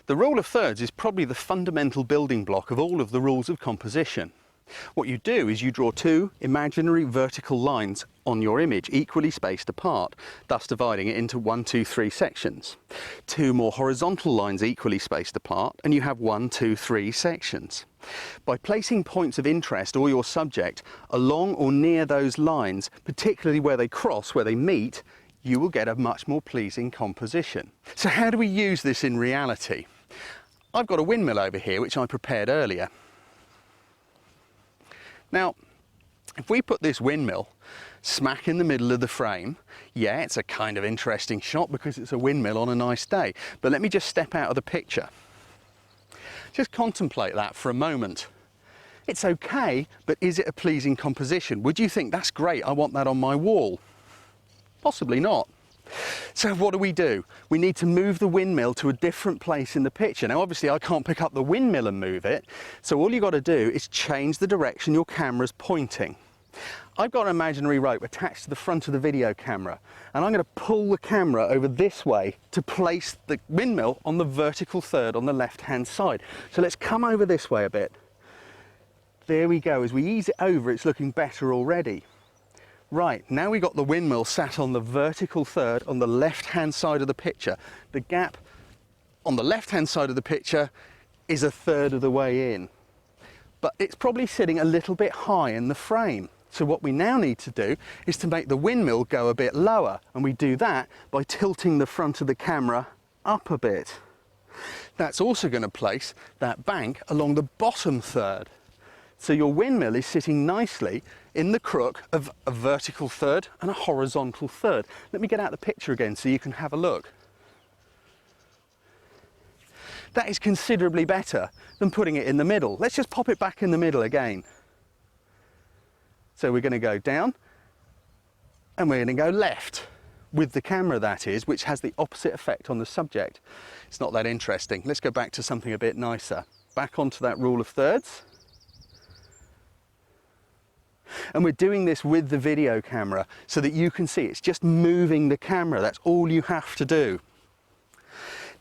The rule of thirds is probably the fundamental building block of all of the rules of composition. What you do is you draw two imaginary vertical lines on your image, equally spaced apart, thus dividing it into 1, 2, 3 sections. Two more horizontal lines equally spaced apart, and you have 1, 2, 3 sections. By placing points of interest or your subject along or near those lines, particularly where they cross, where they meet, you will get a much more pleasing composition. So how do we use this in reality? I've got a windmill over here which I prepared earlier. Now, if we put this windmill smack in the middle of the frame, yeah, it's a kind of interesting shot because it's a windmill on a nice day. But let me just step out of the picture. Just contemplate that for a moment. It's okay, but is it a pleasing composition? Would you think, that's great, I want that on my wall? Possibly not. So what do? We need to move the windmill to a different place in the picture. Now obviously I can't pick up the windmill and move it, so all you've got to do is change the direction your camera's pointing. I've got an imaginary rope attached to the front of the video camera, and I'm going to pull the camera over this way to place the windmill on the vertical third on the left hand side. So let's come over this way a bit. There we go. As we ease it over, it's looking better already. Right, now we've got the windmill sat on the vertical third on the left-hand side of the picture. The gap on the left-hand side of the picture is a third of the way in. But it's probably sitting a little bit high in the frame. So what we now need to do is to make the windmill go a bit lower. And we do that by tilting the front of the camera up a bit. That's also going to place that bank along the bottom third. So your windmill is sitting nicely in the crook of a vertical third and a horizontal third. Let me get out the picture again so you can have a look. That is considerably better than putting it in the middle. Let's just pop it back in the middle again. So we're going to go down and we're going to go left with the camera, that is, which has the opposite effect on the subject. It's not that interesting. Let's go back to something a bit nicer. Back onto that rule of thirds. And we're doing this with the video camera so that you can see it's just moving the camera. That's all you have to do.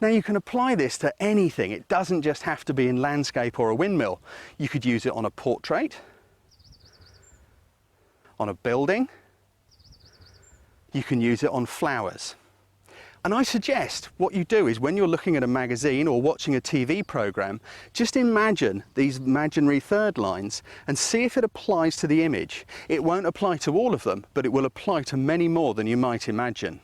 Now you can apply this to anything. It doesn't just have to be in landscape or a windmill. You could use it on a portrait, on a building. You can use it on flowers. And I suggest what you do is when you're looking at a magazine or watching a TV program, just imagine these imaginary third lines and see if it applies to the image. It won't apply to all of them, but it will apply to many more than you might imagine.